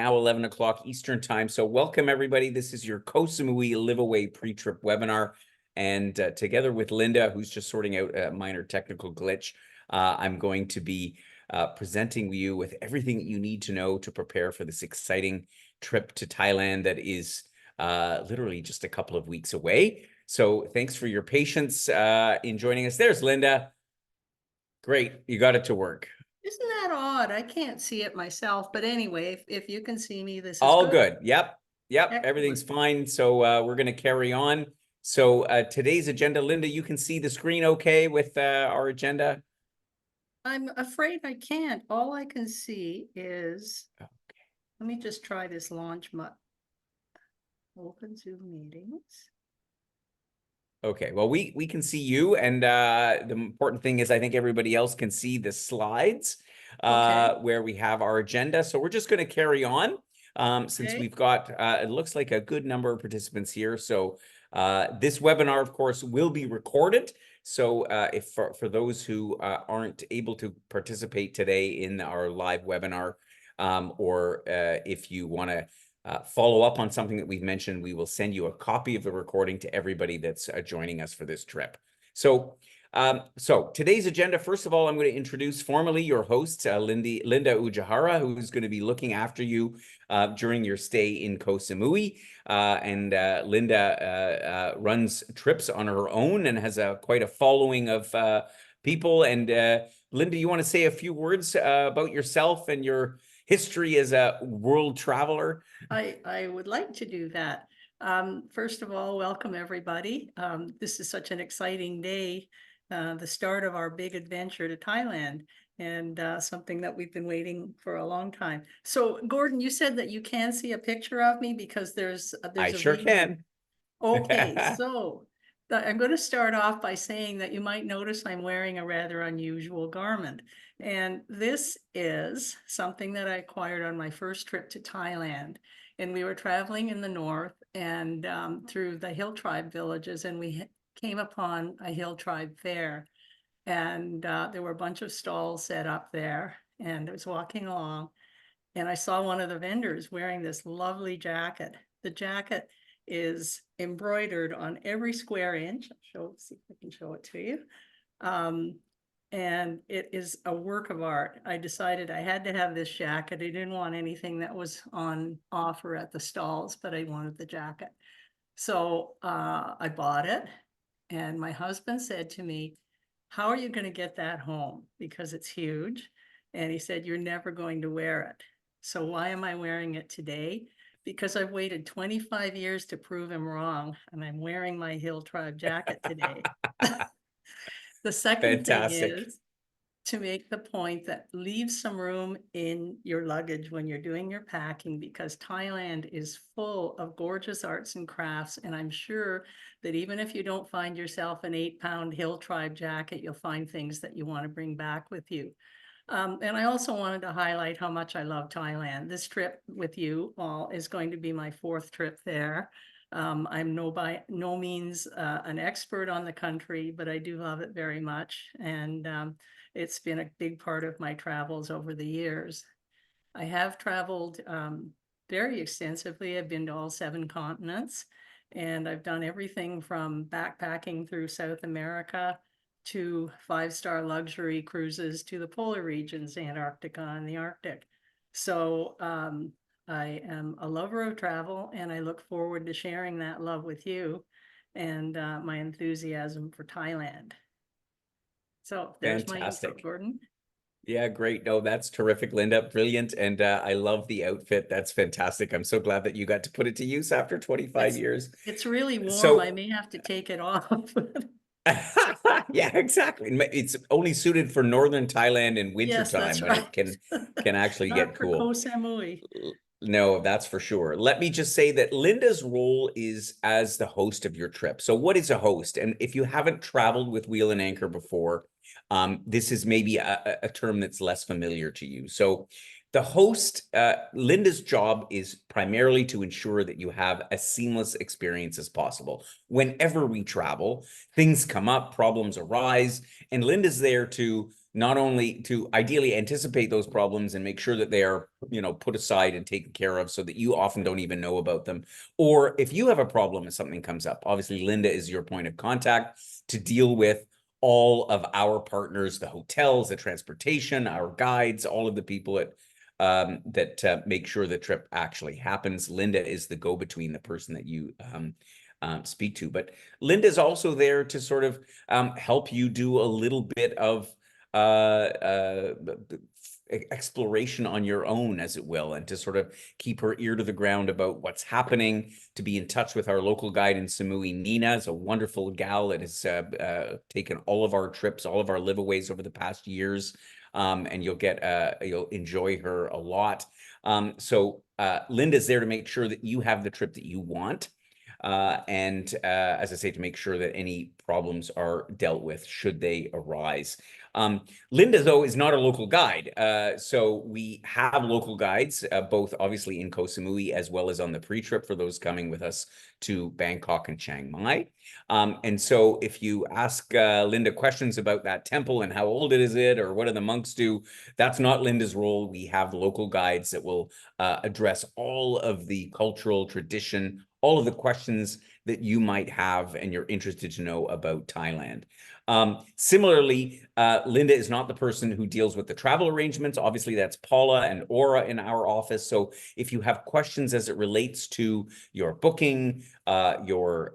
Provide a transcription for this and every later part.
Now 11 o'clock Eastern time. So welcome everybody. This is your Koh Samui LiveAway pre-trip webinar. And together with Linda, who's just sorting out a minor technical glitch, I'm going to be presenting you with everything that you need to know to prepare for this exciting trip to Thailand that is literally just a couple of weeks away. So thanks for your patience in joining us. There's Linda. Great. You got it to work. Isn't that odd? I can't see it myself, but anyway, if you can see me, this is All good. good. Yep. Excellent. Everything's fine. So we're going to carry on. So today's agenda, Linda, you can see the screen okay with our agenda? I'm afraid I can't. All I can see is, let me just try this launch button. Open Zoom meetings. Okay, well, we can see you, and the important thing is I think everybody else can see the slides where we have our agenda. So we're just going to carry on since we've got, it looks like a good number of participants here. So this webinar, of course, will be recorded. So if for those who aren't able to participate today in our live webinar, or if you want to follow up on something that we've mentioned, we will send you a copy of the recording to everybody that's joining us for this trip. So today's agenda, first of all, I'm going to introduce formally your host, Linda Ujahara, who's going to be looking after you during your stay in Koh Samui. Linda runs trips on her own and has quite a following of people. And Linda, you want to say a few words about yourself and your history as a world traveler? I would like to do that. First of all, welcome everybody. This is such an exciting day, the start of our big adventure to Thailand, and something that we've been waiting for a long time. So Gordon, you said that you can see a picture of me because there's I a sure video. can. Okay, so I'm going to start off by saying that you might notice I'm wearing a rather unusual garment. And this is something that I acquired on my first trip to Thailand. And we were traveling in the north and through the hill tribe villages, and we came upon a hill tribe fair. And there were a bunch of stalls set up there. And I was walking along, and I saw one of the vendors wearing this lovely jacket. The jacket is embroidered on every square inch. See if I can show it to you. And it is a work of art. I decided I had to have this jacket. I didn't want anything that was on offer at the stalls, but I wanted the jacket. So I bought it, and my husband said to me, "How are you going to get that home? Because it's huge." And he said, "You're never going to wear it." So why am I wearing it today? Because I've waited 25 years to prove him wrong, and I'm wearing my Hill Tribe jacket today. The second thing is to make the point that leave some room in your luggage when you're doing your packing, because Thailand is full of gorgeous arts and crafts. And I'm sure that even if you don't find yourself an 8-pound Hill Tribe jacket, you'll find things that you want to bring back with you. And I also wanted to highlight how much I love Thailand. This trip with you all is going to be my 4th trip there. I'm by no means an expert on the country, but I do love it very much. And it's been a big part of my travels over the years. I have traveled very extensively. I've been to all 7 continents, and I've done everything from backpacking through South America to 5-star luxury cruises to the polar regions, Antarctica and the Arctic. So I am a lover of travel, and I look forward to sharing that love with you and my enthusiasm for Thailand. So there's my intro, Gordon. Yeah, great. No, that's terrific, Linda. Brilliant. And I love the outfit. That's fantastic. I'm so glad that you got to put it to use after 25 years. It's really warm. So, I may have to take it off. yeah, exactly. It's only suited for northern Thailand in wintertime when it can actually get cool. Koh Samui. No, that's for sure. Let me just say that Linda's role is as the host of your trip. So what is a host? And if you haven't traveled with Wheel and Anchor before, this is maybe a term that's less familiar to you. So the host, Linda's job is primarily to ensure that you have a seamless experience as possible. Whenever we travel, things come up, problems arise, and Linda's there to not only to ideally anticipate those problems and make sure that they are, put aside and taken care of so that you often don't even know about them. Or if you have a problem and something comes up, obviously Linda is your point of contact to deal with all of our partners, the hotels, the transportation, our guides, all of the people that make sure the trip actually happens. Linda is the go-between, the person that you speak to. But Linda's also there to sort of help you do a little bit of exploration on your own, as it will, and to sort of keep her ear to the ground about what's happening, to be in touch with our local guide in Samui. Nina is a wonderful gal that has taken all of our trips, all of our liveaways over the past years. And you'll enjoy her a lot. So Linda's there to make sure that you have the trip that you want. And as I say, to make sure that any problems are dealt with should they arise. Linda, though, is not a local guide. So we have local guides, both obviously in Koh Samui as well as on the pre-trip for those coming with us to Bangkok and Chiang Mai. And so if you ask Linda questions about that temple and how old it is or what do the monks do, that's not Linda's role. We have local guides that will address all of the cultural tradition, all of the questions that you might have and you're interested to know about Thailand. Similarly, Linda is not the person who deals with the travel arrangements. Obviously, that's Paula and Aura in our office. So if you have questions as it relates to your booking, your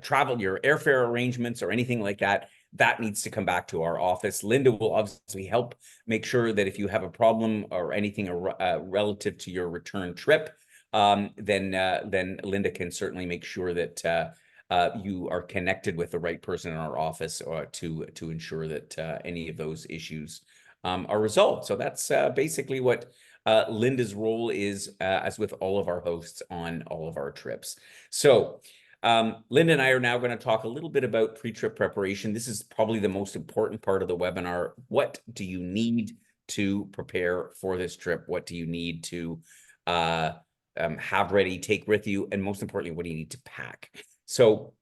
travel, your airfare arrangements, or anything like that, that needs to come back to our office. Linda will obviously help make sure that if you have a problem or anything relative to your return trip, then Linda can certainly make sure that you are connected with the right person in our office to ensure that any of those issues are resolved. So that's basically what Linda's role is, as with all of our hosts on all of our trips. So Linda and I are now going to talk a little bit about pre-trip preparation. This is probably the most important part of the webinar. What do you need to prepare for this trip? What do you need to have ready, take with you, and most importantly, what do you need to pack? So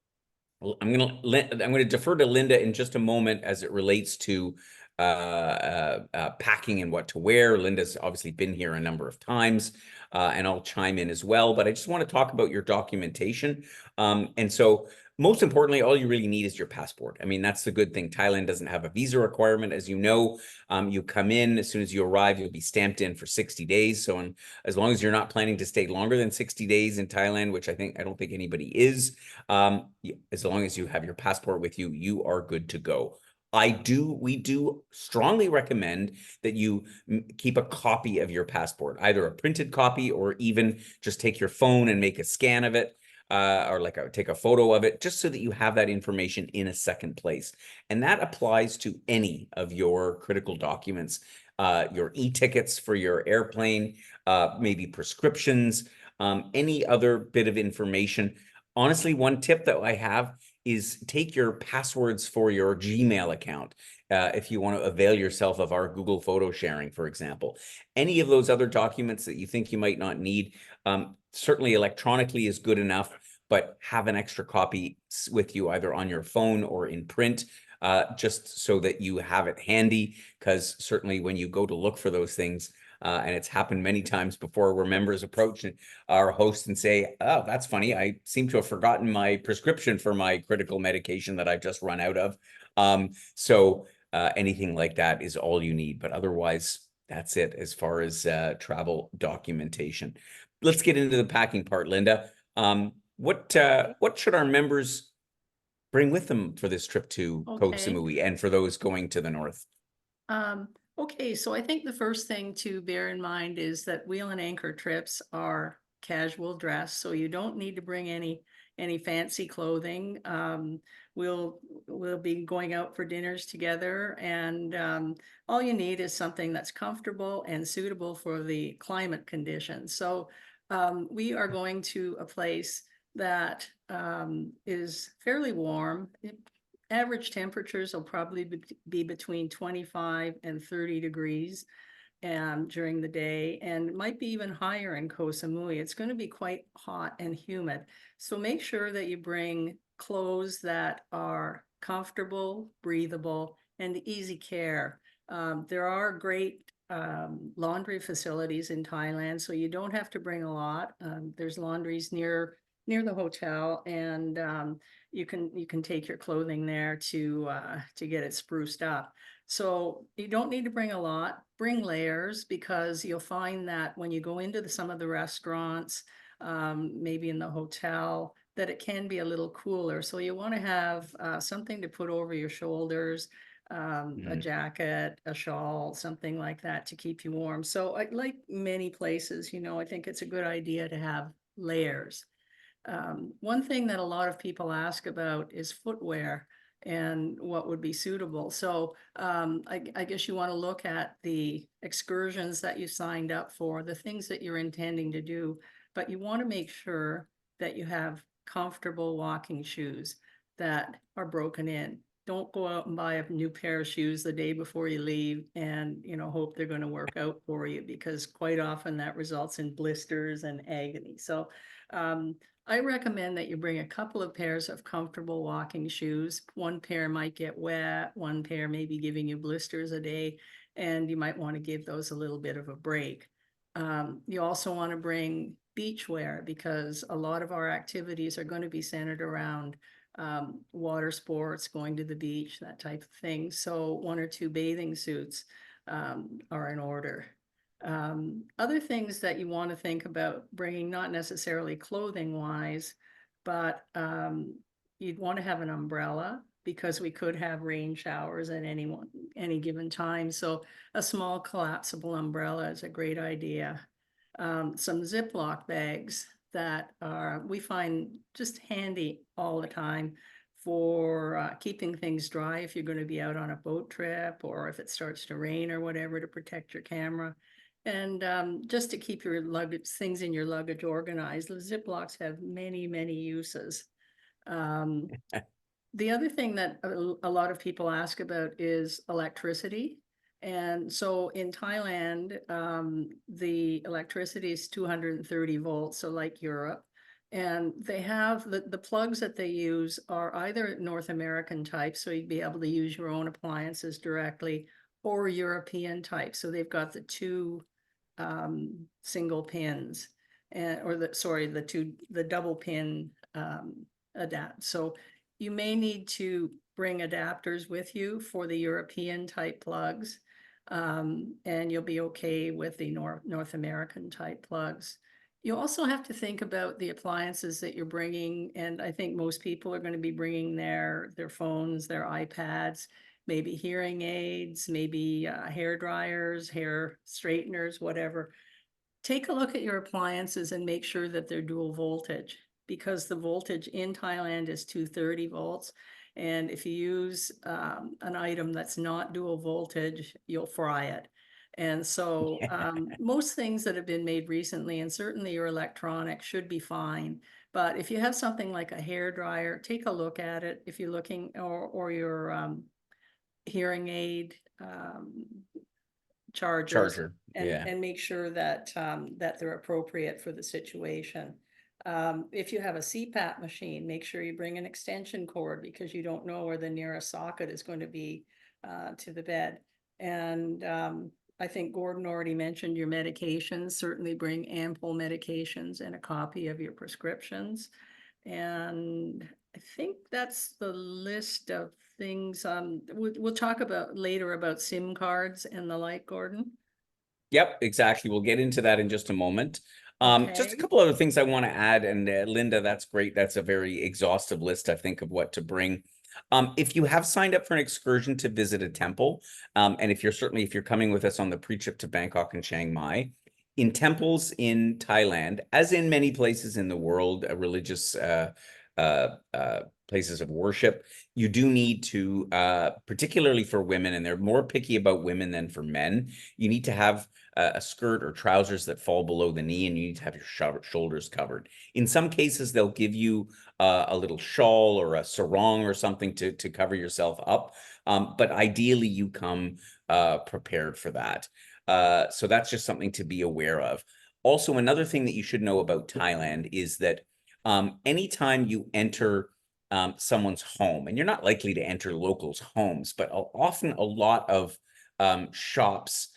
I'm going to defer to Linda in just a moment as it relates to packing and what to wear. Linda's obviously been here a number of times, and I'll chime in as well. But I just want to talk about your documentation. And so most importantly, all you really need is your passport. I mean, that's the good thing. Thailand doesn't have a visa requirement, as you know. You come in, as soon as you arrive, you'll be stamped in for 60 days. So as long as you're not planning to stay longer than 60 days in Thailand, which I don't think anybody is, as long as you have your passport with you, you are good to go. We do strongly recommend that you keep a copy of your passport, either a printed copy or even just take your phone and make a scan of it. Or take a photo of it, just so that you have that information in a second place. And that applies to any of your critical documents, your e-tickets for your airplane, maybe prescriptions, any other bit of information. Honestly, one tip that I have is take your passwords for your Gmail account. If you want to avail yourself of our Google photo sharing, for example. Any of those other documents that you think you might not need, certainly electronically is good enough, but have an extra copy with you either on your phone or in print, just so that you have it handy, because certainly when you go to look for those things, and it's happened many times before where members approach our host and say, oh, that's funny, I seem to have forgotten my prescription for my critical medication that I've just run out of. So anything like that is all you need, but otherwise that's it as far as travel documentation. Let's get into the packing part, Linda. What should our members bring with them for this trip to Koh Samui and for those going to the north? Okay, so I think the first thing to bear in mind is that Wheel and Anchor trips are casual dress, so you don't need to bring any fancy clothing. We'll be going out for dinners together, and all you need is something that's comfortable and suitable for the climate conditions. So we are going to a place that is fairly warm. Average temperatures will probably be between 25 and 30 degrees during the day, and it might be even higher in Koh Samui. It's going to be quite hot and humid. So make sure that you bring clothes that are comfortable, breathable, and easy care. There are great laundry facilities in Thailand, so you don't have to bring a lot. There's laundries near the hotel, and you can take your clothing there to get it spruced up. So you don't need to bring a lot. Bring layers, because you'll find that when you go into some of the restaurants, maybe in the hotel, that it can be a little cooler. So you want to have something to put over your shoulders, a Mhm. jacket, a shawl, something like that to keep you warm. So like many places, I think it's a good idea to have layers. One thing that a lot of people ask about is footwear and what would be suitable. So I guess you want to look at the excursions that you signed up for, the things that you're intending to do, but you want to make sure that you have comfortable walking shoes that are broken in. Don't go out and buy a new pair of shoes the day before you leave and, hope they're going to work out for you, because quite often that results in blisters and agony. So, um, I recommend that you bring a couple of pairs of comfortable walking shoes. One pair might get wet, one pair may be giving you blisters a day, and you might want to give those a little bit of a break. You also want to bring beach wear, because a lot of our activities are going to be centered around water sports, going to the beach, that type of thing. So one or two bathing suits are in order. Other things that you want to think about bringing, not necessarily clothing wise, but you'd want to have an umbrella, because we could have rain showers at any given time. So a small collapsible umbrella is a great idea. Some Ziploc bags that we find just handy all the time for keeping things dry if you're going to be out on a boat trip, or if it starts to rain or whatever, to protect your camera. And just to keep your luggage, things in your luggage organized. The Ziplocs have many, many uses. Um, the other thing that a lot of people ask about is electricity. And so in Thailand, the electricity is 230 volts, so like Europe. And they have the plugs that they use are either North American type, so you'd be able to use your own appliances directly, or European type. So they've got the two single pins, and or the double pin adapt. So you may need to bring adapters with you for the European type plugs, and you'll be okay with the North American type plugs. You also have to think about the appliances that you're bringing, and I think most people are going to be bringing their phones, their iPads, maybe hearing aids, maybe hair dryers, hair straighteners, whatever. Take a look at your appliances and make sure that they're dual voltage, because the voltage in Thailand is 230 volts. And if you use an item that's not dual voltage, you'll fry it. And so most things that have been made recently, and certainly your electronics, should be fine. But if you have something like a hair dryer, take a look at it. If you're looking, or your hearing aid, chargers, Charger. and Yeah. make sure that that they're appropriate for the situation. If you have a CPAP machine, make sure you bring an extension cord, because you don't know where the nearest socket is going to be to the bed. And I think Gordon already mentioned your medications. Certainly bring ample medications and a copy of your prescriptions. And I think that's the list of things. We'll talk about later about SIM cards and the like, Gordon. Yep, exactly. We'll get into that in just a moment. Just a Okay. couple other things I want to add, and Linda, that's great. That's a very exhaustive list, I think, of what to bring. If you have signed up for an excursion to visit a temple, and if you're coming with us on the pre-trip to Bangkok and Chiang Mai, in temples in Thailand, as in many places in the world, religious places of worship, you do need to, particularly for women, and they're more picky about women than for men, you need to have a skirt or trousers that fall below the knee, and you need to have your shoulders covered. In some cases, they'll give you a little shawl or a sarong or something to cover yourself up. But ideally, you come prepared for that. So that's just something to be aware of. Also, another thing that you should know about Thailand is that anytime you enter someone's home, and you're not likely to enter locals' homes, but often a lot of shops,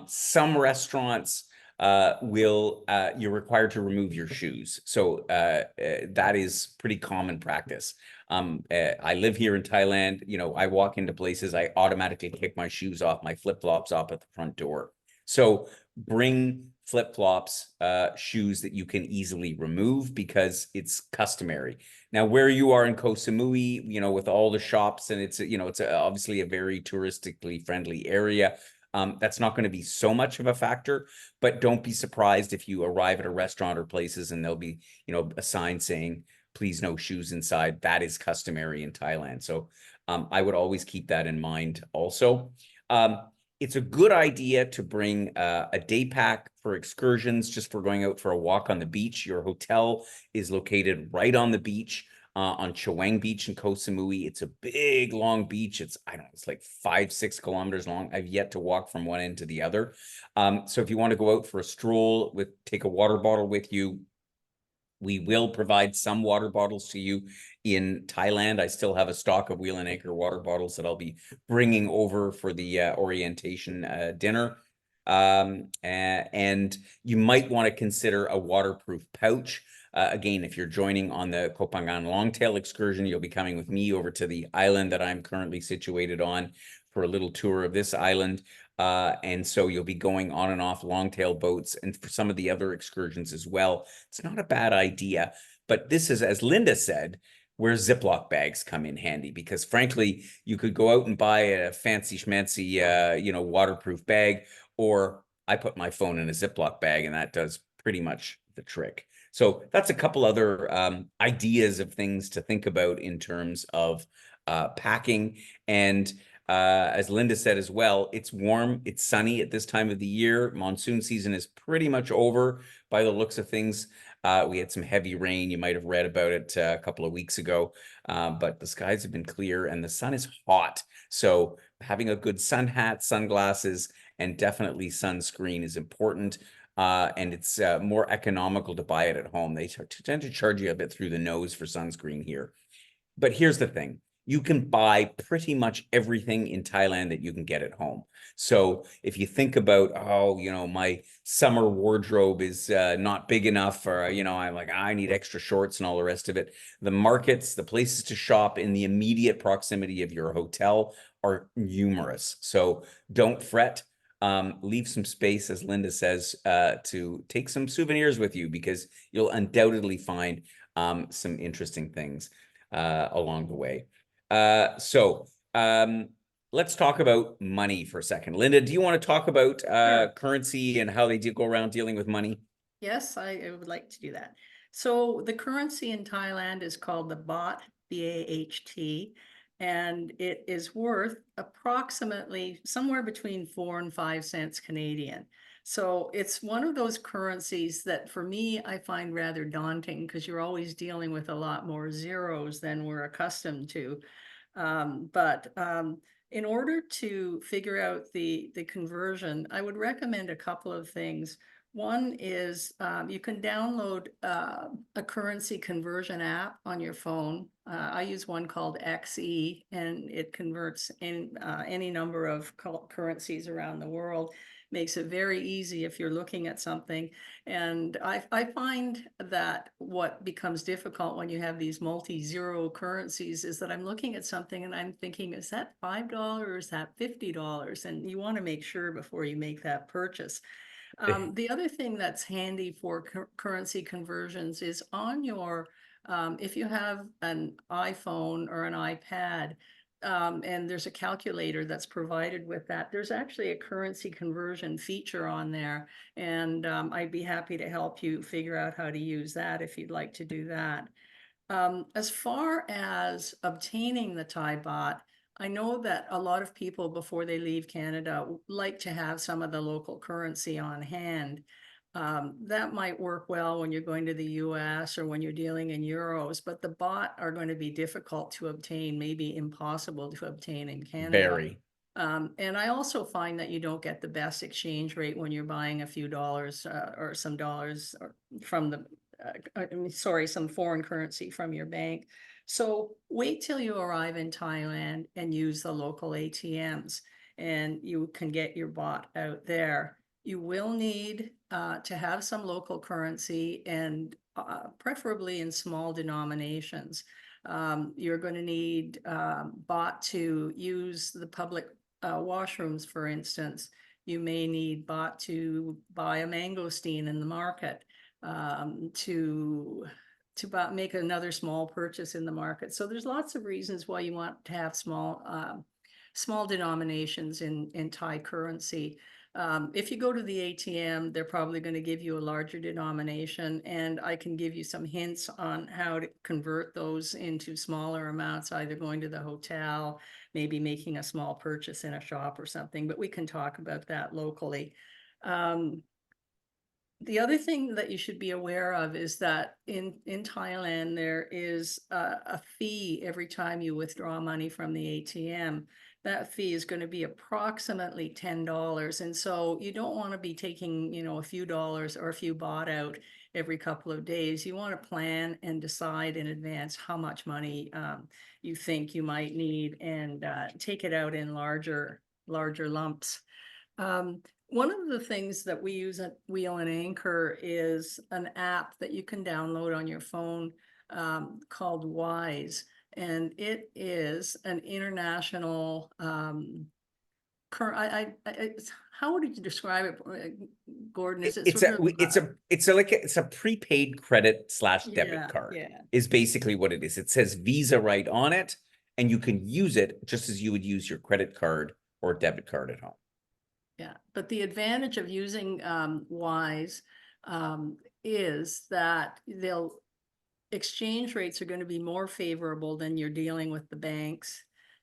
some restaurants you're required to remove your shoes. So that is pretty common practice. I live here in Thailand. I walk into places, I automatically kick my shoes off, my flip-flops off at the front door. So bring flip-flops, shoes that you can easily remove because it's customary. Now, where you are in Koh Samui, with all the shops, and it's obviously a very touristically friendly area. That's not going to be so much of a factor, but don't be surprised if you arrive at a restaurant or places and there'll be, a sign saying, please no shoes inside. That is customary in Thailand. So I would always keep that in mind also. It's a good idea to bring a day pack for excursions, just for going out for a walk on the beach. Your hotel is located right on the beach. On Chaweng Beach in Koh Samui. It's a big, long beach. I don't know, it's like 5-6 kilometers long. I've yet to walk from one end to the other. So if you want to go out for a stroll, take a water bottle with you. We will provide some water bottles to you in Thailand. I still have a stock of Wheel and Anchor water bottles that I'll be bringing over for the orientation dinner. And you might want to consider a waterproof pouch. Again, if you're joining on the Koh Phangan Longtail excursion, you'll be coming with me over to the island that I'm currently situated on for a little tour of this island. And so you'll be going on and off longtail boats, and for some of the other excursions as well. It's not a bad idea, but this is, as Linda said, where Ziploc bags come in handy, because frankly, you could go out and buy a fancy schmancy, waterproof bag, or I put my phone in a Ziploc bag and that does pretty much the trick. So that's a couple other ideas of things to think about in terms of packing. And as Linda said as well, it's warm, it's sunny at this time of the year. Monsoon season is pretty much over by the looks of things. We had some heavy rain. You might have read about it a couple of weeks ago, but the skies have been clear and the sun is hot. So having a good sun hat, sunglasses, and definitely sunscreen is important. And it's more economical to buy it at home. They tend to charge you a bit through the nose for sunscreen here. But here's the thing. You can buy pretty much everything in Thailand that you can get at home. So if you think about, my summer wardrobe is not big enough, or, I'm like, I need extra shorts and all the rest of it. The markets, the places to shop in the immediate proximity of your hotel are numerous. So don't fret. Leave some space, as Linda says, to take some souvenirs with you, because you'll undoubtedly find some interesting things along the way. So let's talk about money for a second. Linda, do you want to talk about Sure. currency and how they do go around dealing with money? Yes, I would like to do that. So the currency in Thailand is called the baht, BAHT, and it is worth approximately somewhere between 4 and 5 cents Canadian. So it's one of those currencies that for me, I find rather daunting, because you're always dealing with a lot more zeros than we're accustomed to. But in order to figure out the conversion, I would recommend a couple of things. One is you can download a currency conversion app on your phone. I use one called XE, and it converts in any number of currencies around the world. Makes it very easy if you're looking at something. And I find that what becomes difficult when you have these multi-zero currencies is that I'm looking at something and I'm thinking, is that $5 or is that $50? And you want to make sure before you make that purchase. The other thing that's handy for currency conversions is on your, if you have an iPhone or an iPad, and there's a calculator that's provided with that, there's actually a currency conversion feature on there. And I'd be happy to help you figure out how to use that if you'd like to do that. As far as obtaining the Thai baht, I know that a lot of people before they leave Canada like to have some of the local currency on hand. That might work well when you're going to the US or when you're dealing in euros, but the baht are going to be difficult to obtain, maybe impossible to obtain in Canada. Very. And I also find that you don't get the best exchange rate when you're buying a few dollars or some dollars from some foreign currency from your bank. So wait till you arrive in Thailand and use the local ATMs. and you can get your bot out there. You will need to have some local currency, and preferably in small denominations. You're going to need bot to use the public washrooms, for instance. You may need bot to buy a mangosteen in the market, to make another small purchase in the market. So there's lots of reasons why you want to have small denominations in Thai currency. If you go to the ATM, they're probably going to give you a larger denomination, and I can give you some hints on how to convert those into smaller amounts, either going to the hotel, maybe making a small purchase in a shop or something, but we can talk about that locally. The other thing that you should be aware of is that in Thailand, there is a fee every time you withdraw money from the ATM. That fee is going to be approximately $10. And so you don't want to be taking, a few dollars or a few baht out every couple of days. You want to plan and decide in advance how much money you think you might need, and take it out in larger lumps. One of the things that we use at Wheel and Anchor is an app that you can download on your phone, called Wise. And it is an international, how would you describe it, Gordon? Is it It's sort of, it's a prepaid credit / debit card yeah. is basically what it is. It says Visa right on it, and you can use it just as you would use your credit card or debit card at home. Yeah, but the advantage of using Wise is that exchange rates are going to be more favorable than you're dealing with the banks.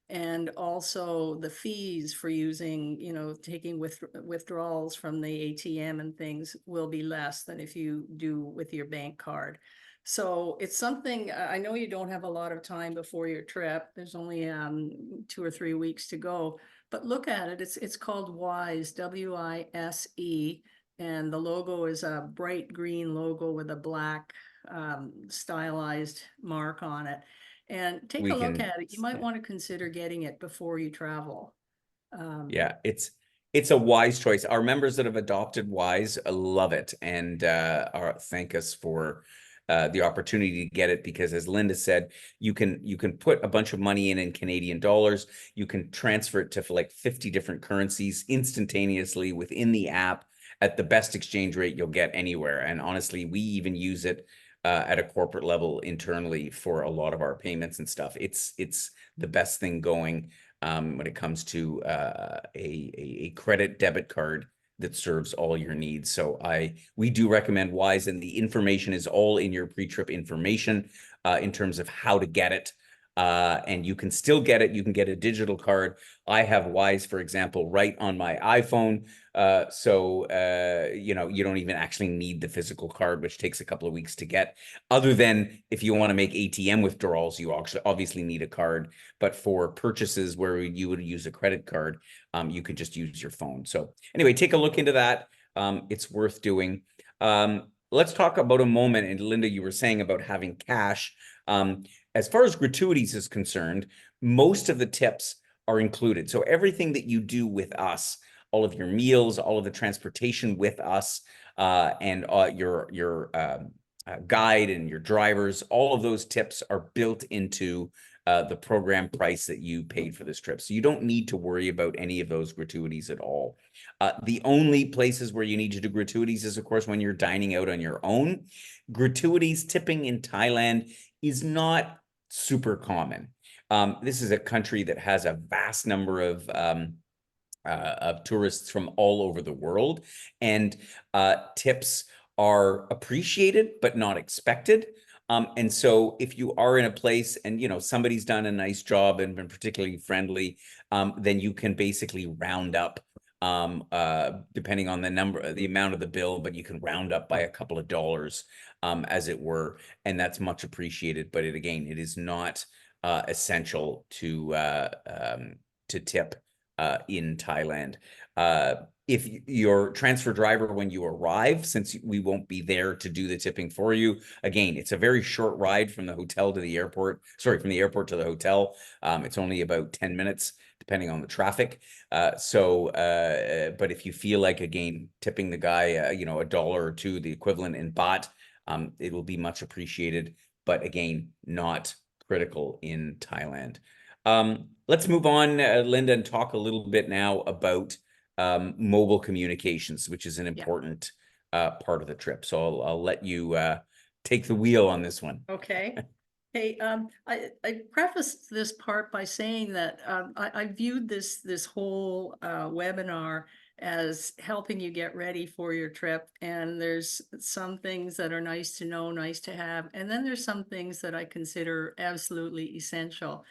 And also the fees for using, taking withdrawals from the ATM and things will be less than if you do with your bank card. So it's something, I know you don't have a lot of time before your trip. There's only 2 or 3 weeks to go, but look at it. It's called Wise, WISE, and the logo is a bright green logo with a black stylized mark on it. And take a look at it. You might want to consider getting it before you travel. Yeah, it's a Wise choice. Our members that have adopted Wise love it, and thank us for the opportunity to get it, because as Linda said, you can put a bunch of money in Canadian dollars. You can transfer it to like 50 different currencies instantaneously within the app at the best exchange rate you'll get anywhere. And honestly, we even use it at a corporate level internally for a lot of our payments and stuff. It's the best thing going when it comes to a credit debit card that serves all your needs. So we do recommend Wise, and the information is all in your pre-trip information in terms of how to get it. And you can still get it. You can get a digital card. I have Wise, for example, right on my iPhone. So you don't even actually need the physical card, which takes a couple of weeks to get. Other than if you want to make ATM withdrawals, you obviously need a card. But for purchases where you would use a credit card, you could just use your phone. So anyway, take a look into that. It's worth doing. Let's talk about a moment. And Linda, you were saying about having cash. As far as gratuities is concerned, most of the tips are included. So everything that you do with us, all of your meals, all of the transportation with us, and your guide and your drivers, all of those tips are built into the program price that you paid for this trip. So you don't need to worry about any of those gratuities at all. The only places where you need to do gratuities is, of course, when you're dining out on your own. Gratuities, tipping in Thailand is not super common. This is a country that has a vast number of tourists from all over the world, and tips are appreciated but not expected. And so if you are in a place and somebody's done a nice job and been particularly friendly, then you can basically round up depending on the amount of the bill, but you can round up by a couple of dollars, as it were, and that's much appreciated. But it is not essential to tip in Thailand. If your transfer driver, when you arrive, since we won't be there to do the tipping for you, again, it's a very short ride from the hotel to the airport. Sorry, from the airport to the hotel. It's only about 10 minutes depending on the traffic. But if you feel like, again, tipping the guy, you know, $1 or $2, the equivalent in baht, it will be much appreciated. But again, not critical in Thailand. Let's move on, Linda, and talk a little bit now about mobile communications, which is an important part of the trip. So I'll let you take the wheel on this one. Okay. Hey, I prefaced this part by saying that I viewed this whole webinar as helping you get ready for your trip. And there's some things that are nice to know, nice to have. And then there's some things that I consider absolutely essential.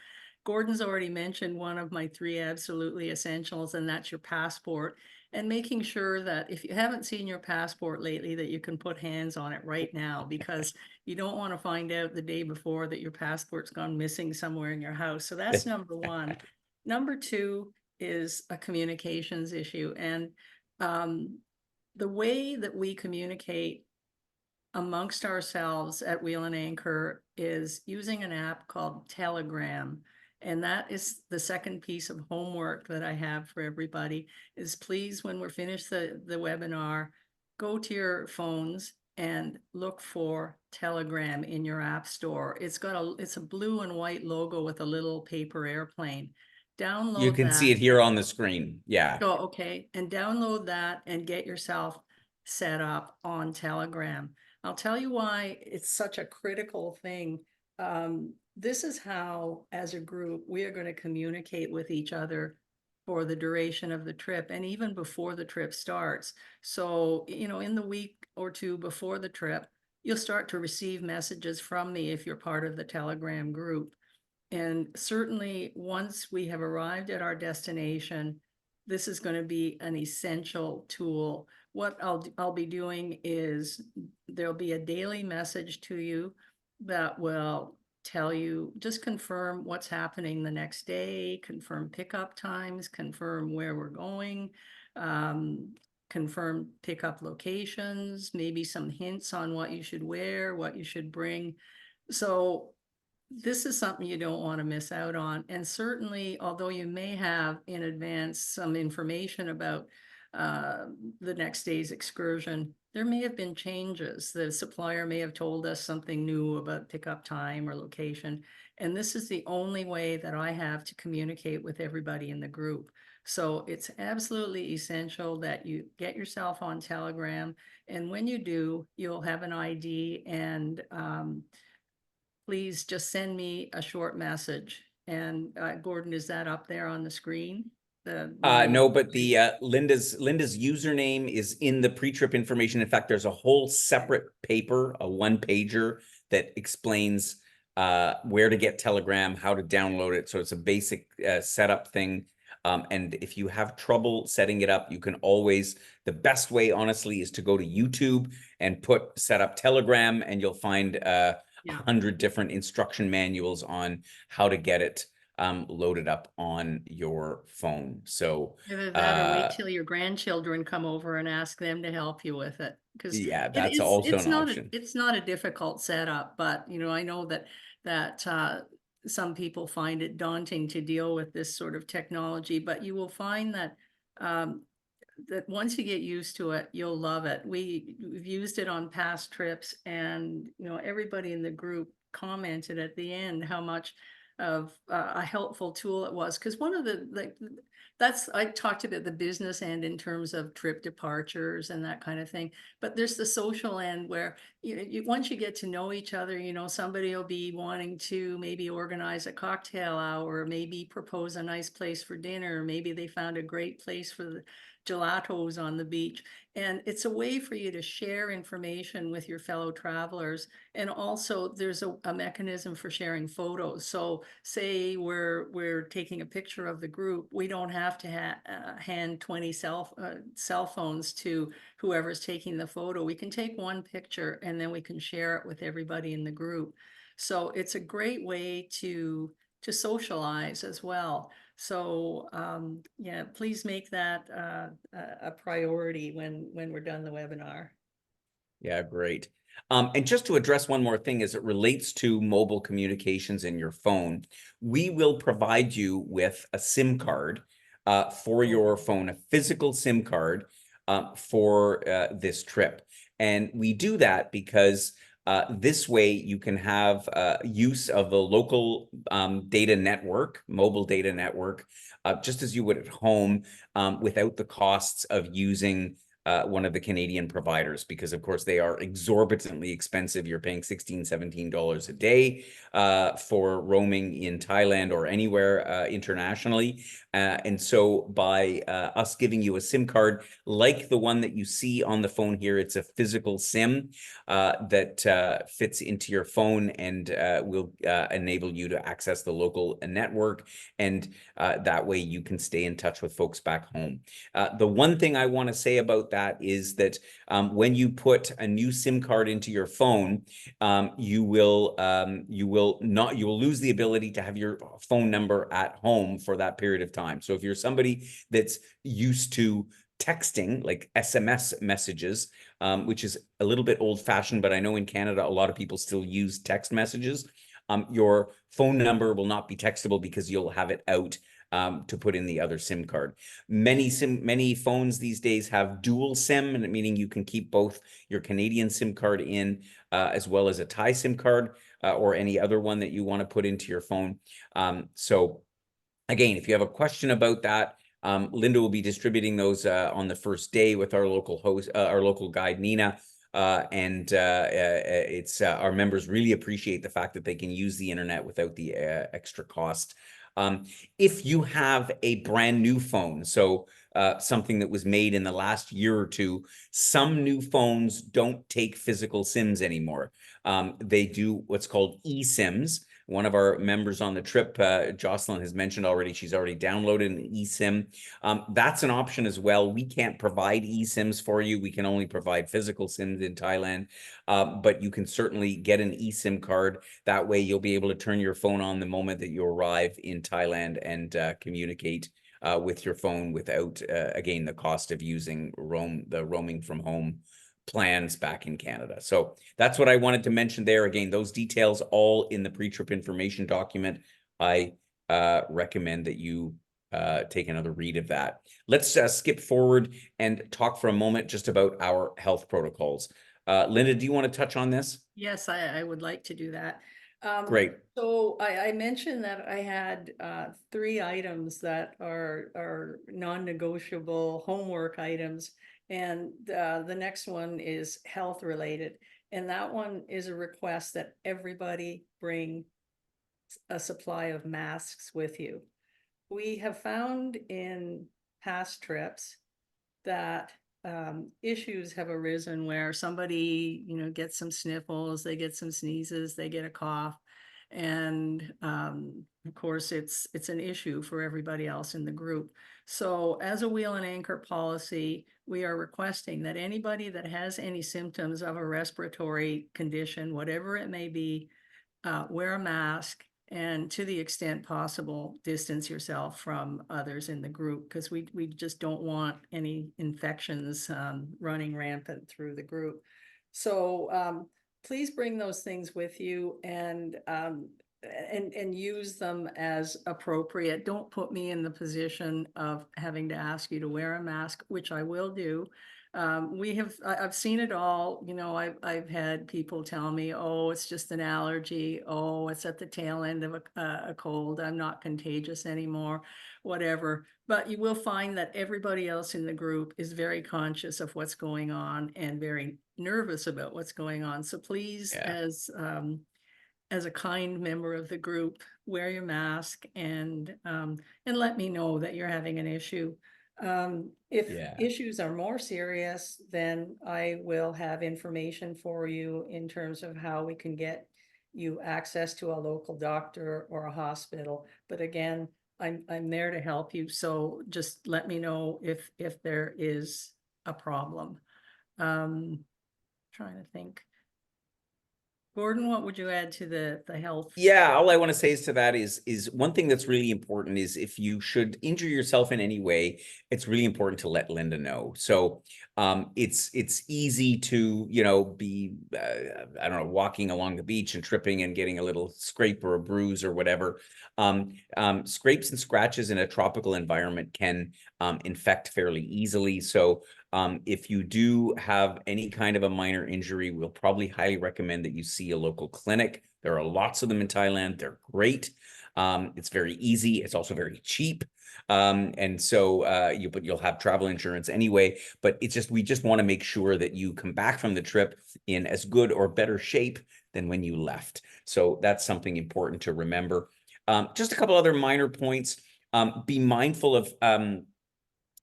Gordon's already mentioned one of my 3 absolutely essentials, and that's your passport. And making sure that if you haven't seen your passport lately, that you can put hands on it right now, because you don't want to find out the day before that your passport's gone missing somewhere in your house. So that's number 1. Number 2 is a communications issue. And the way that we communicate amongst ourselves at Wheel and Anchor is using an app called Telegram. And that is the second piece of homework that I have for everybody, is please, when we're finished the webinar, go to your phones and look for Telegram in your app store. It's a blue and white logo with a little paper airplane. Download You can that. see it here on the screen. Yeah. Oh, okay. And download that and get yourself set up on Telegram. I'll tell you why it's such a critical thing. This is how, as a group, we are going to communicate with each other for the duration of the trip and even before the trip starts. So, you know, in the week or 2 before the trip, you'll start to receive messages from me if you're part of the Telegram group. And certainly once we have arrived at our destination, this is going to be an essential tool. What I'll be doing is there'll be a daily message to you that will tell you, just confirm what's happening the next day, confirm pickup times, confirm where we're going, confirm pickup locations, maybe some hints on what you should wear, what you should bring. So this is something you don't want to miss out on. And certainly, although you may have in advance some information about the next day's excursion, there may have been changes. The supplier may have told us something new about pickup time or location. And this is the only way that I have to communicate with everybody in the group. So it's absolutely essential that you get yourself on Telegram. And when you do, you'll have an ID, and please just send me a short message. And Gordon, is that up there on the screen? No, but the Linda's username is in the pre-trip information. In fact, there's a whole separate paper, a 1-pager that explains where to get Telegram, how to download it. So it's a basic setup thing. And if you have trouble setting it up, you can always, the best way, honestly, is to go to YouTube and put set up Telegram, and you'll find 100 different instruction manuals on how to get it loaded up on your phone. So either that or wait till your grandchildren come over and ask them to help you with it. Because yeah, that's also an option. It's not a difficult setup, but you know, I know that some people find it daunting to deal with this sort of technology, but you will find that that once you get used to it, you'll love it. We've used it on past trips, and you know, everybody in the group commented at the end how much of a helpful tool it was. Because one of the I talked about the business end in terms of trip departures and that kind of thing, but there's the social end where once you get to know each other, you know, somebody will be wanting to maybe organize a cocktail hour, maybe propose a nice place for dinner, maybe they found a great place for the gelatos on the beach. And it's a way for you to share information with your fellow travelers. And also there's a mechanism for sharing photos. So say we're taking a picture of the group, we don't have to hand 20 cell phones to whoever's taking the photo. We can take one picture and then we can share it with everybody in the group. So it's a great way to socialize as well. So yeah, please make that a priority when we're done the webinar. Yeah, great. And just to address one more thing as it relates to mobile communications in your phone, we will provide you with a SIM card for your phone, a physical SIM card for this trip. And we do that because this way you can have use of the local data network, mobile data network, just as you would at home, without the costs of using one of the Canadian providers, because of course they are exorbitantly expensive. You're paying $16, $17 a day for roaming in Thailand or anywhere internationally. And so by us giving you a SIM card like the one that you see on the phone here, it's a physical SIM that fits into your phone and will enable you to access the local network. And that way you can stay in touch with folks back home. The one thing I want to say about that is that when you put a new SIM card into your phone, you will lose the ability to have your phone number at home for that period of time. So if you're somebody that's used to texting, like SMS messages, which is a little bit old-fashioned, but I know in Canada a lot of people still use text messages. Your phone number will not be textable because you'll have it out to put in the other SIM card. Many phones these days have dual SIM, and meaning you can keep both your Canadian SIM card in as well as a Thai SIM card or any other one that you want to put into your phone. So again, if you have a question about that, Linda will be distributing those on the first day with our local host, our local guide, Nina. It's our members really appreciate the fact that they can use the internet without the extra cost. If you have a brand new phone, so something that was made in the last year or two, some new phones don't take physical SIMs anymore. They do what's called eSIMs. One of our members on the trip, Jocelyn, has mentioned already, she's already downloaded an eSIM. That's an option as well. We can't provide eSIMs for you. We can only provide physical SIMs in Thailand, but you can certainly get an eSIM card. That way you'll be able to turn your phone on the moment that you arrive in Thailand and communicate with your phone without, again, the cost of using the roaming from home plans back in Canada. So that's what I wanted to mention there. Again, those details all in the pre-trip information document. I recommend that you take another read of that. Let's skip forward and talk for a moment just about our health protocols. Linda, do you want to touch on this? Yes, I would like to do that. Great. So I mentioned that I had 3 items that are non-negotiable homework items, and the next one is health related, and that one is a request that everybody bring a supply of masks with you. We have found in past trips that issues have arisen where somebody, gets some sniffles, they get some sneezes, they get a cough. And of course, it's an issue for everybody else in the group. So as a wheel and anchor policy, we are requesting that anybody that has any symptoms of a respiratory condition, whatever it may be, wear a mask, and to the extent possible, distance yourself from others in the group, because we just don't want any infections running rampant through the group. So please bring those things with you and use them as appropriate. Don't put me in the position of having to ask you to wear a mask, which I will do. I've seen it all. I've had people tell me, oh, it's just an allergy. Oh, it's at the tail end of a cold. I'm not contagious anymore, whatever. But you will find that everybody else in the group is very conscious of what's going on and very nervous about what's going on. So please, as a kind member of the group, wear your mask and let me know that you're having an issue. If issues are more serious, then I will have information for you in terms of how we can get you access to a local doctor or a hospital. But again, I'm there to help you. So just let me know if there is a problem. Trying to think. Gordon, what would you add to the health? Yeah, all I want to say is to that is one thing that's really important is if you should injure yourself in any way, it's really important to let Linda know. So it's easy to, you know, be I don't know, walking along the beach and tripping and getting a little scrape or a bruise or whatever. Scrapes and scratches in a tropical environment can infect fairly easily. So if you do have any kind of a minor injury, we'll probably highly recommend that you see a local clinic. There are lots of them in Thailand. They're great. It's very easy. It's also very cheap. And so you'll have travel insurance anyway, but it's just, we just want to make sure that you come back from the trip in as good or better shape than when you left. So that's something important to remember. Just a couple other minor points. Be mindful of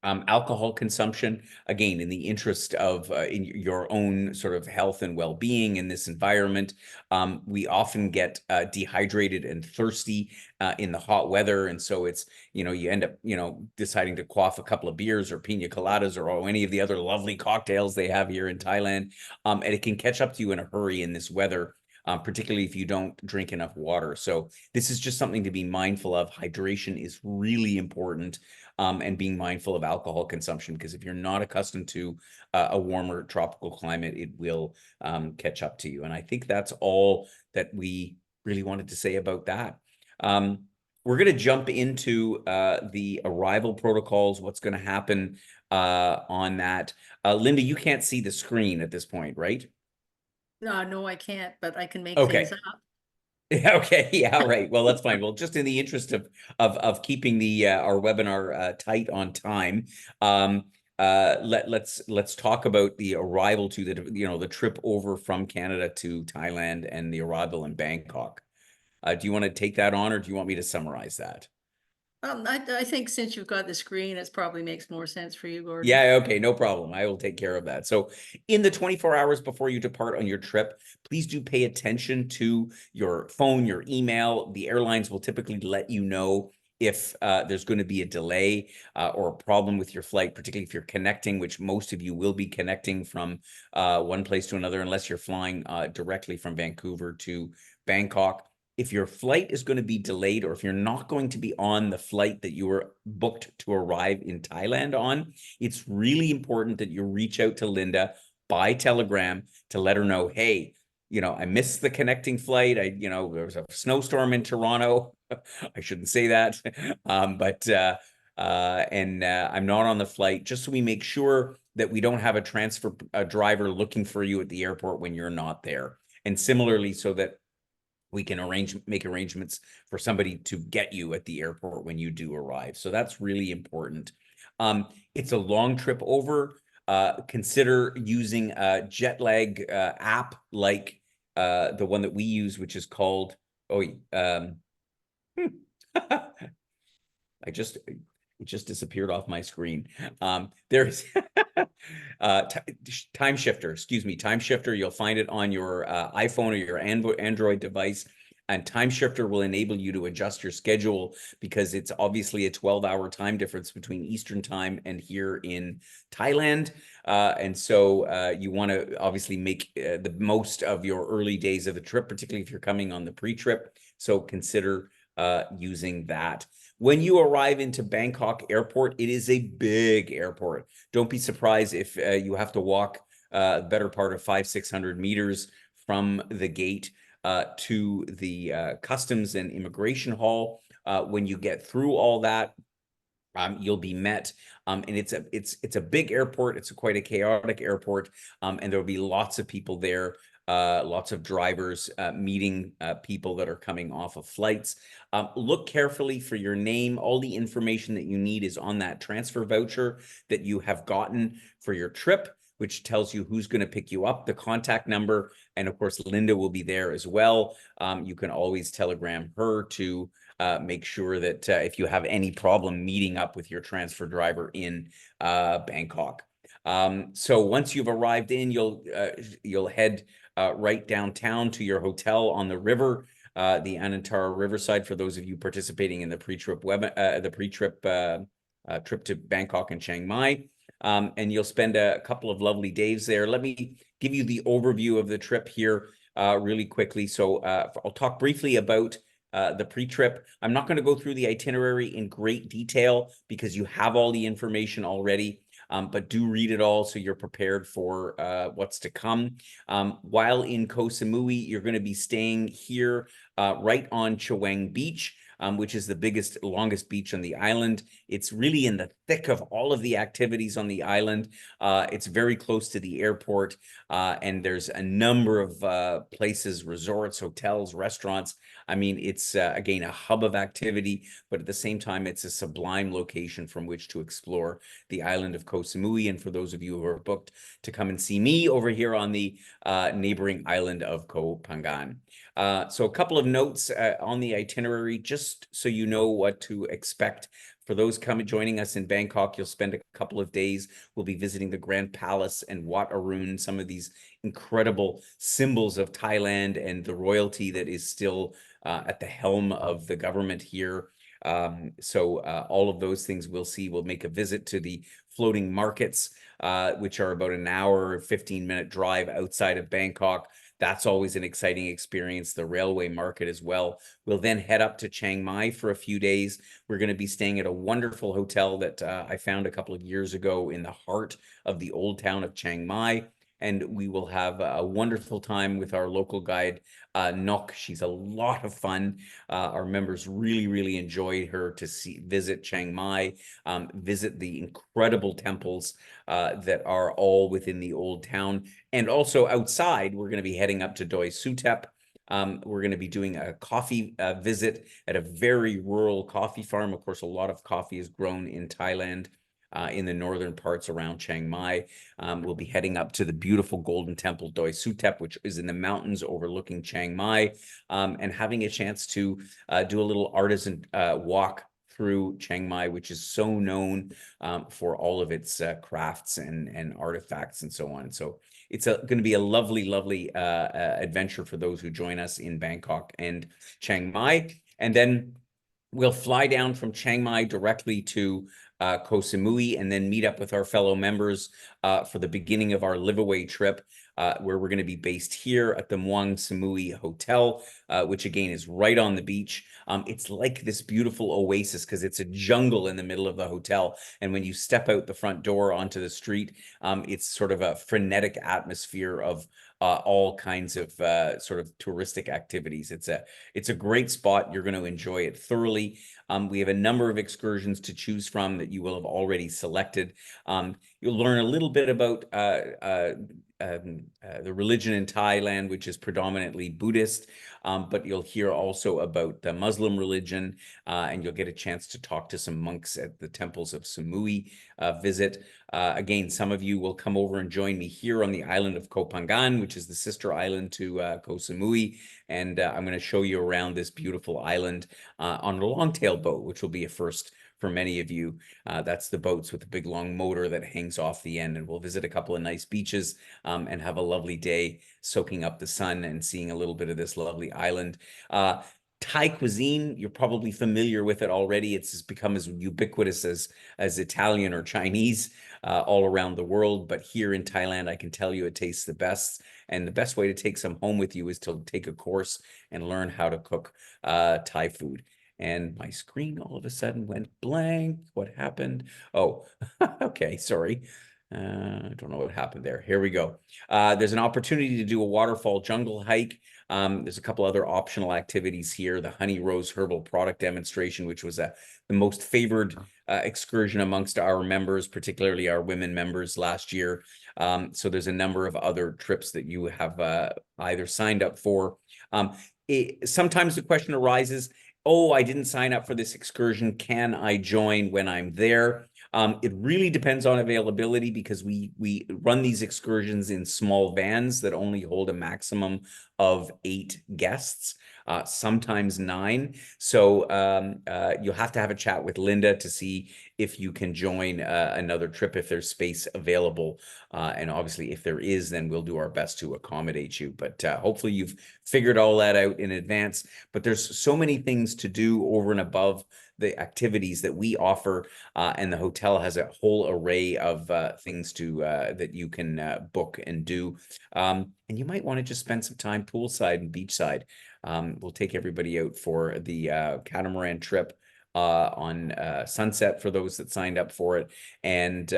alcohol consumption, again, in the interest of in your own sort of health and well-being in this environment. We often get dehydrated and thirsty in the hot weather. And so it's, you know, you end up, you know, deciding to quaff a couple of beers or pina coladas or any of the other lovely cocktails they have here in Thailand. And it can catch up to you in a hurry in this weather. Particularly if you don't drink enough water. So this is just something to be mindful of. Hydration is really important. And being mindful of alcohol consumption, because if you're not accustomed to a warmer tropical climate, it will catch up to you. And I think that's all that we really wanted to say about that. We're going to jump into the arrival protocols, what's going to happen on that. Linda, you can't see the screen at this point, right? No, I can't, but I can make Okay. things up. Okay, yeah, right. Well, that's fine. Well, just in the interest of keeping the our webinar tight on time, let's talk about the arrival to the trip over from Canada to Thailand and the arrival in Bangkok. Do you want to take that on, or do you want me to summarize that? I think since you've got the screen, it probably makes more sense for you, Gordon. Yeah, okay, no problem. I will take care of that. So, in the 24 hours before you depart on your trip, please do pay attention to your phone, your email. The airlines will typically let you know if there's going to be a delay or a problem with your flight, particularly if you're connecting, which most of you will be connecting from one place to another, unless you're flying directly from Vancouver to Bangkok. If your flight is going to be delayed, or if you're not going to be on the flight that you were booked to arrive in Thailand on, it's really important that you reach out to Linda by telegram to let her know, hey, I missed the connecting flight. There was a snowstorm in Toronto. I shouldn't say that. But I'm not on the flight, just so we make sure that we don't have a driver looking for you at the airport when you're not there. And similarly, so that we can make arrangements for somebody to get you at the airport when you do arrive. So that's really important. It's a long trip over. Consider using a jet lag app like the one that we use, which is called, it just disappeared off my screen. There's Time Shifter, excuse me, Time Shifter. You'll find it on your iPhone or your Android device. And Time Shifter will enable you to adjust your schedule, because it's obviously a 12-hour time difference between Eastern time and here in Thailand. And so you want to obviously make the most of your early days of the trip, particularly if you're coming on the pre-trip. So consider using that. When you arrive into Bangkok airport, it is a big airport. Don't be surprised if you have to walk the better part of 500-600 meters from the gate to the customs and immigration hall. When you get through all that, you'll be met, and it's a big airport. It's quite a chaotic airport, and there'll be lots of people there. Lots of drivers meeting people that are coming off of flights. Look carefully for your name. All the information that you need is on that transfer voucher that you have gotten for your trip, which tells you who's going to pick you up, the contact number, and of course, Linda will be there as well. You can always telegram her to make sure that if you have any problem meeting up with your transfer driver in Bangkok. So once you've arrived in, you'll head right downtown to your hotel on the river, the Anantara Riverside, for those of you participating in the pre-trip trip to Bangkok and Chiang Mai. And you'll spend a couple of lovely days there. Let me give you the overview of the trip here. really quickly. So I'll talk briefly about the pre-trip. I'm not going to go through the itinerary in great detail because you have all the information already. But do read it all so you're prepared for what's to come. While in Koh Samui, you're going to be staying here right on Chaweng Beach, which is the biggest, longest beach on the island. It's really in the thick of all of the activities on the island. It's very close to the airport, and there's a number of places, resorts, hotels, restaurants. I mean, it's, again, a hub of activity, but at the same time, it's a sublime location from which to explore the island of Koh Samui. And for those of you who are booked to come and see me over here on the neighboring island of Koh Phangan. So a couple of notes on the itinerary, just so you know what to expect. For those joining us in Bangkok, you'll spend a couple of days. We'll be visiting the Grand Palace and Wat Arun, some of these incredible symbols of Thailand and the royalty that is still at the helm of the government here. So all of those things we'll see. We'll make a visit to the floating markets, which are about an hour, 15-minute drive outside of Bangkok. That's always an exciting experience, the railway market as well. We'll then head up to Chiang Mai for a few days. We're going to be staying at a wonderful hotel that I found a couple of years ago in the heart of the old town of Chiang Mai. And we will have a wonderful time with our local guide, Nok. She's a lot of fun. Our members really, really enjoy her to visit Chiang Mai, visit the incredible temples that are all within the old town. And also outside, we're going to be heading up to Doi Suthep. We're going to be doing a coffee visit at a very rural coffee farm. Of course, a lot of coffee is grown in Thailand. In the northern parts around Chiang Mai. We'll be heading up to the beautiful Golden Temple Doi Suthep, which is in the mountains overlooking Chiang Mai, and having a chance to do a little artisan walk through Chiang Mai, which is so known for all of its crafts and artifacts and so on. So it's going to be a lovely, lovely adventure for those who join us in Bangkok and Chiang Mai. And then we'll fly down from Chiang Mai directly to Koh Samui and then meet up with our fellow members for the beginning of our LiveAway trip, where we're going to be based here at the Muang Samui Hotel, which again is right on the beach. It's like this beautiful oasis because it's a jungle in the middle of the hotel. And when you step out the front door onto the street, it's sort of a frenetic atmosphere of all kinds of sort of touristic activities. It's a great spot. You're going to enjoy it thoroughly. We have a number of excursions to choose from that you will have already selected. You'll learn a little bit about the religion in Thailand, which is predominantly Buddhist, but you'll hear also about the Muslim religion, and you'll get a chance to talk to some monks at the temples of Samui visit. Again, some of you will come over and join me here on the island of Koh Phangan, which is the sister island to Koh Samui, and I'm going to show you around this beautiful island on a longtail boat, which will be a first for many of you. That's the boats with the big long motor that hangs off the end, and we'll visit a couple of nice beaches and have a lovely day soaking up the sun and seeing a little bit of this lovely island. Thai cuisine, you're probably familiar with it already. It's become as ubiquitous as Italian or Chinese all around the world. But here in Thailand, I can tell you it tastes the best. And the best way to take some home with you is to take a course and learn how to cook Thai food. And my screen all of a sudden went blank. What happened? Oh, okay, sorry. I don't know what happened there. Here we go. There's an opportunity to do a waterfall jungle hike. There's a couple other optional activities here. The Honey Rose Herbal Product Demonstration, which was the most favored excursion amongst our members, particularly our women members last year. So there's a number of other trips that you have either signed up for. Sometimes the question arises, oh, I didn't sign up for this excursion. Can I join when I'm there? It really depends on availability because we run these excursions in small vans that only hold a maximum of 8 guests, sometimes 9. So you'll have to have a chat with Linda to see if you can join another trip if there's space available. And obviously, if there is, then we'll do our best to accommodate you. But hopefully you've figured all that out in advance. But there's so many things to do over and above the activities that we offer, and the hotel has a whole array of things to that you can book and do. And you might want to just spend some time poolside and beachside. We'll take everybody out for the catamaran trip on Sunset for those that signed up for it. And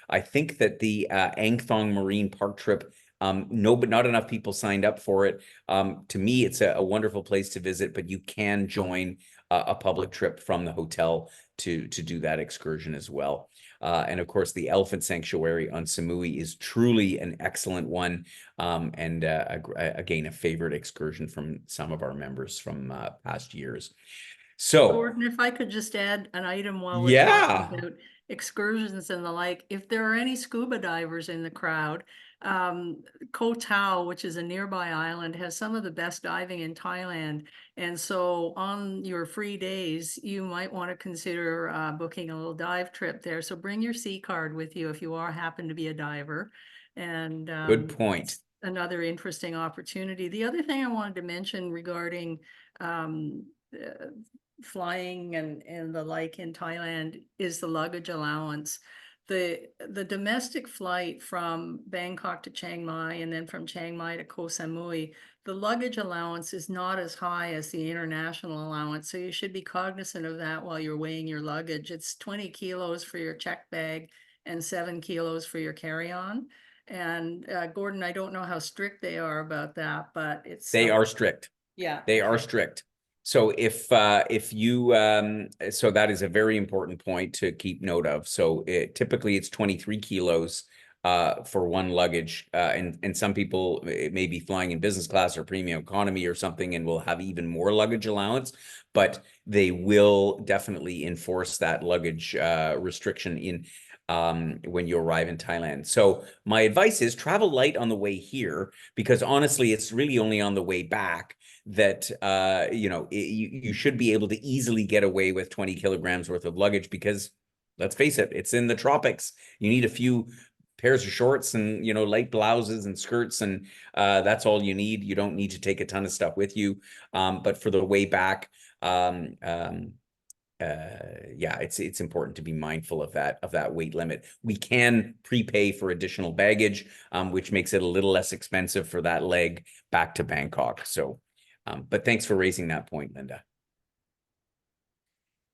I think that the Ang Thong Marine Park trip, no, but not enough people signed up for it. To me, it's a wonderful place to visit, but you can join a public trip from the hotel to do that excursion as well. And of course, the Elephant Sanctuary on Samui is truly an excellent one. And again, a favorite excursion from some of our members from past years. So, Gordon, if I could just add an item while we're talking yeah, about excursions and the like, if there are any scuba divers in the crowd, Koh Tao, which is a nearby island, has some of the best diving in Thailand. And so on your free days, you might want to consider booking a little dive trip there. So bring your sea card with you if you happen to be a diver. And good point. it's another interesting opportunity. The other thing I wanted to mention regarding uh, flying and the like in Thailand is the luggage allowance. The domestic flight from Bangkok to Chiang Mai and then from Chiang Mai to Koh Samui, the luggage allowance is not as high as the international allowance. So you should be cognizant of that while you're weighing your luggage. It's 20 kilos for your check bag and 7 kilos for your carry-on. And Gordon, I don't know how strict they are about that, but it's They are strict. yeah, They are okay. strict. So if you so that is a very important point to keep note of. So typically it's 23 kilos for one luggage, and some people may be flying in business class or premium economy or something and will have even more luggage allowance, but they will definitely enforce that luggage restriction in when you arrive in Thailand. So my advice is travel light on the way here, because honestly, it's really only on the way back that you should be able to easily get away with 20 kilograms worth of luggage, because let's face it, it's in the tropics. You need a few pairs of shorts and light blouses and skirts, and that's all you need. You don't need to take a ton of stuff with you. But for the way back, yeah, it's important to be mindful of that weight limit. We can prepay for additional baggage, which makes it a little less expensive for that leg back to Bangkok. So, but thanks for raising that point, Linda.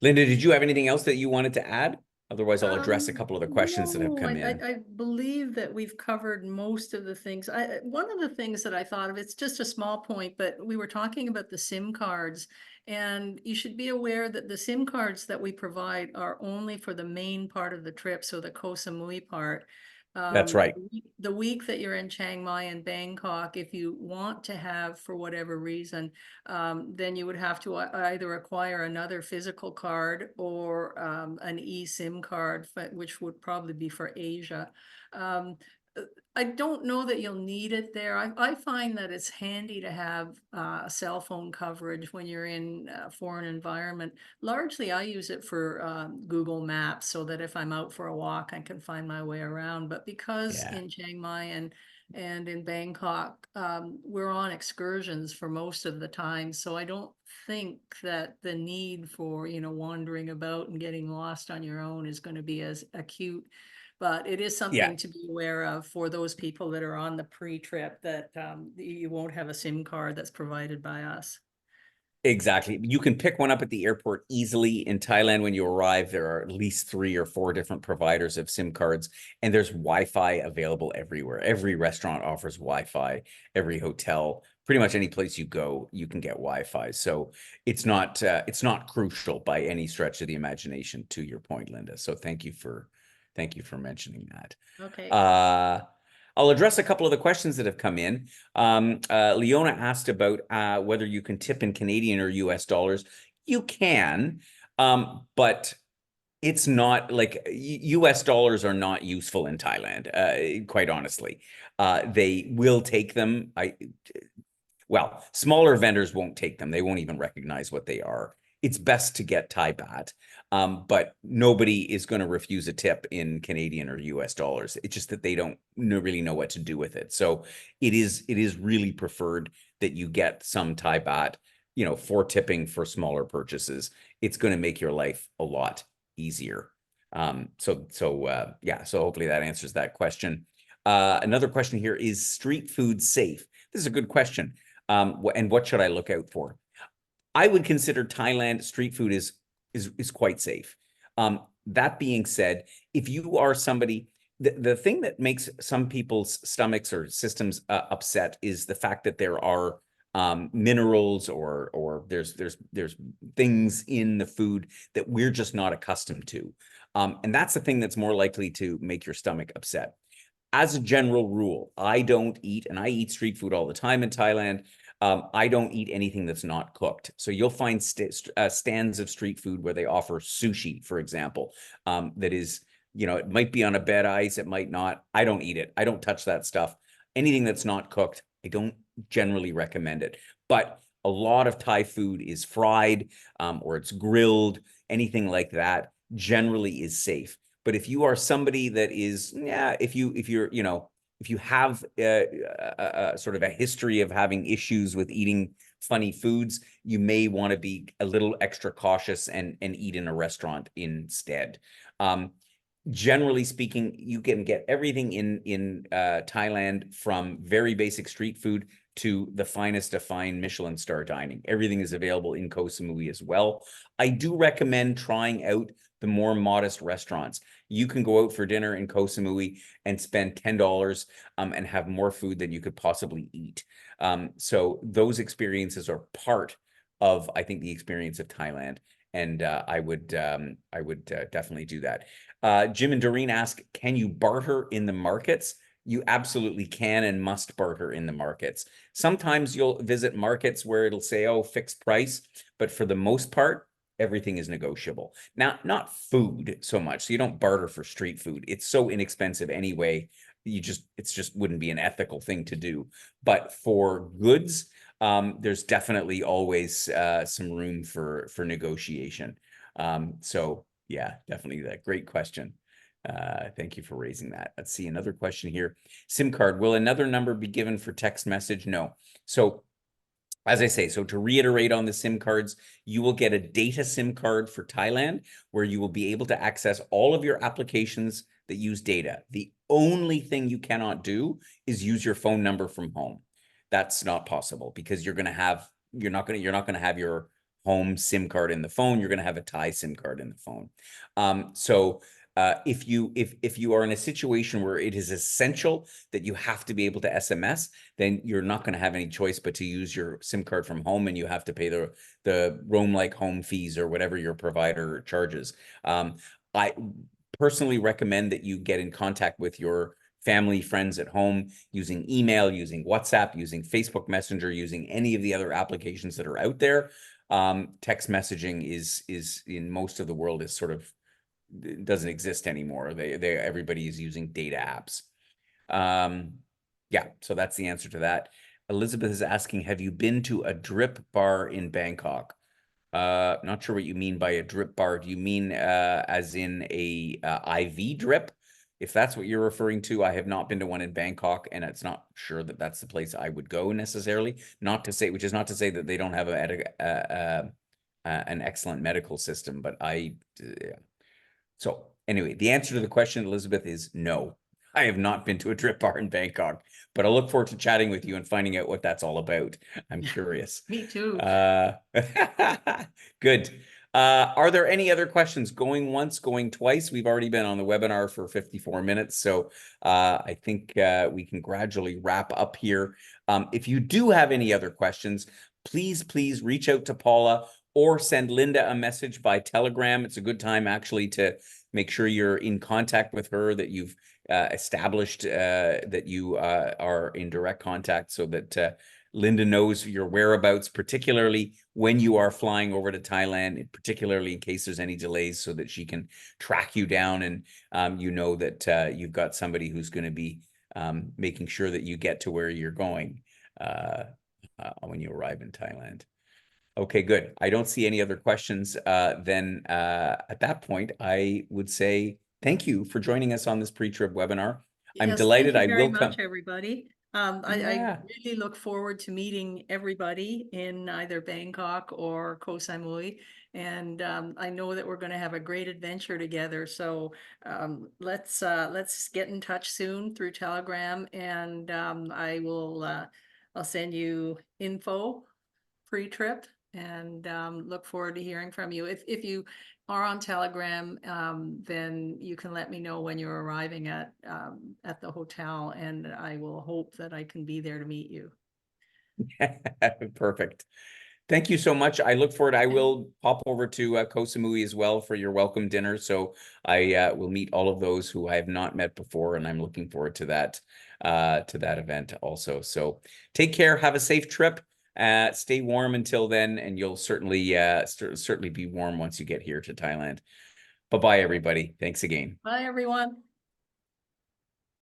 Linda, did you have anything else that you wanted to add? Otherwise, I'll address a couple of the questions that have No, come in. I believe that we've covered most of the things. One of the things that I thought of, it's just a small point, but we were talking about the SIM cards, and you should be aware that the SIM cards that we provide are only for the main part of the trip, so the Koh Samui part. That's right. The week that you're in Chiang Mai and Bangkok, if you want to have, for whatever reason, then you would have to either acquire another physical card or an eSIM card, which would probably be for Asia. Um, I don't know that you'll need it there. I find that it's handy to have cell phone coverage when you're in a foreign environment. Largely, I use it for Google Maps so that if I'm out for a walk, I can find my way around. But because Yeah. in Chiang Mai and in Bangkok, we're on excursions for most of the time. So I don't think that the need for, wandering about and getting lost on your own is going to be as acute. But it is Yeah. something to be aware of for those people that are on the pre-trip, that you won't have a SIM card that's provided by us. Exactly. You can pick one up at the airport easily. In Thailand, when you arrive, there are at least 3 or 4 different providers of SIM cards, and there's Wi-Fi available everywhere. Every restaurant offers Wi-Fi, every hotel, pretty much any place you go, you can get Wi-Fi. So it's not crucial by any stretch of the imagination, to your point, Linda. So thank you for mentioning that. Okay. I'll address a couple of the questions that have come in. Leona asked about whether you can tip in Canadian or US dollars. You can, but it's not like US dollars are not useful in Thailand, quite honestly. They will take them. Well, smaller vendors won't take them. They won't even recognize what they are. It's best to get Thai baht, but nobody is going to refuse a tip in Canadian or US dollars. It's just that they don't really know what to do with it. So it is really preferred that you get some Thai baht for tipping for smaller purchases, it's going to make your life a lot easier. Yeah, so hopefully that answers that question. Another question here, is street food safe? This is a good question. And what should I look out for? I would consider Thailand street food is quite safe. That being said, if you are somebody, the thing that makes some people's stomachs or systems upset is the fact that there are minerals or there's things in the food that we're just not accustomed to. And that's the thing that's more likely to make your stomach upset. As a general rule, I don't eat, and I eat street food all the time in Thailand. I don't eat anything that's not cooked. So you'll find stands of street food where they offer sushi, for example, that is, it might be on a bed ice, it might not. I don't eat it. I don't touch that stuff. Anything that's not cooked, I don't generally recommend it. But a lot of Thai food is fried, or it's grilled, anything like that generally is safe. But if you are somebody that is, if you have sort of a history of having issues with eating funny foods, you may want to be a little extra cautious and eat in a restaurant instead. Generally speaking, you can get everything in Thailand, from very basic street food to the finest of fine Michelin star dining. Everything is available in Koh Samui as well. I do recommend trying out the more modest restaurants. You can go out for dinner in Koh Samui and spend $10 and have more food than you could possibly eat. So those experiences are part of, I think, the experience of Thailand. And I would definitely do that. Jim and Doreen ask, can you barter in the markets? You absolutely can and must barter in the markets. Sometimes you'll visit markets where it'll say, oh, fixed price, but for the most part, everything is negotiable. Now, not food so much. So you don't barter for street food. It's so inexpensive anyway. It's just wouldn't be an ethical thing to do. But for goods, there's definitely always some room for negotiation. So yeah, definitely that. Great question. Thank you for raising that. Let's see another question here. SIM card, will another number be given for text message? No. So as I say, so to reiterate on the SIM cards, you will get a data SIM card for Thailand where you will be able to access all of your applications that use data. The only thing you cannot do is use your phone number from home. That's not possible because you're not going to have your home SIM card in the phone. You're going to have a Thai SIM card in the phone. If you are in a situation where it is essential that you have to be able to SMS, then you're not going to have any choice but to use your SIM card from home, and you have to pay the Roam Like Home fees or whatever your provider charges. I personally recommend that you get in contact with your family, friends at home using email, using WhatsApp, using Facebook Messenger, using any of the other applications that are out there. Text messaging is in most of the world is sort of doesn't exist anymore. Everybody is using data apps. Yeah, so that's the answer to that. Elizabeth is asking, have you been to a drip bar in Bangkok? Not sure what you mean by a drip bar. Do you mean as in a IV drip? If that's what you're referring to, I have not been to one in Bangkok, and it's not sure that that's the place I would go necessarily. Which is not to say that they don't have an excellent medical system, but so anyway, the answer to the question, Elizabeth, is no. I have not been to a drip bar in Bangkok, but I look forward to chatting with you and finding out what that's all about. I'm curious. Me too. Good. Are there any other questions? Going once, going twice? We've already been on the webinar for 54 minutes, so I think we can gradually wrap up here. If you do have any other questions, please reach out to Paula or send Linda a message by Telegram. It's a good time actually to make sure you're in contact with her, that you've established that you are in direct contact, so that Linda knows your whereabouts, particularly when you are flying over to Thailand, particularly in case there's any delays, so that she can track you down, and that you've got somebody who's going to be making sure that you get to where you're going when you arrive in Thailand. Okay, good. I don't see any other questions. Then at that point, I would say thank you for joining us on this pre-trip webinar. I'm Yes, delighted. thank you I very will come. much, everybody. I Yeah. really look forward to meeting everybody in either Bangkok or Koh Samui. And I know that we're going to have a great adventure together. So let's get in touch soon through Telegram, and I'll send you info pre-trip, and look forward to hearing from you. If you are on Telegram, then you can let me know when you're arriving at the hotel, and I will hope that I can be there to meet you. Perfect. Thank you so much. I look forward. I will pop over to Koh Samui as well for your welcome dinner. So I will meet all of those who I have not met before, and I'm looking forward to that event also. So take care. Have a safe trip. Stay warm until then, and you'll certainly be warm once you get here to Thailand. Bye bye, everybody. Thanks again. Bye, everyone.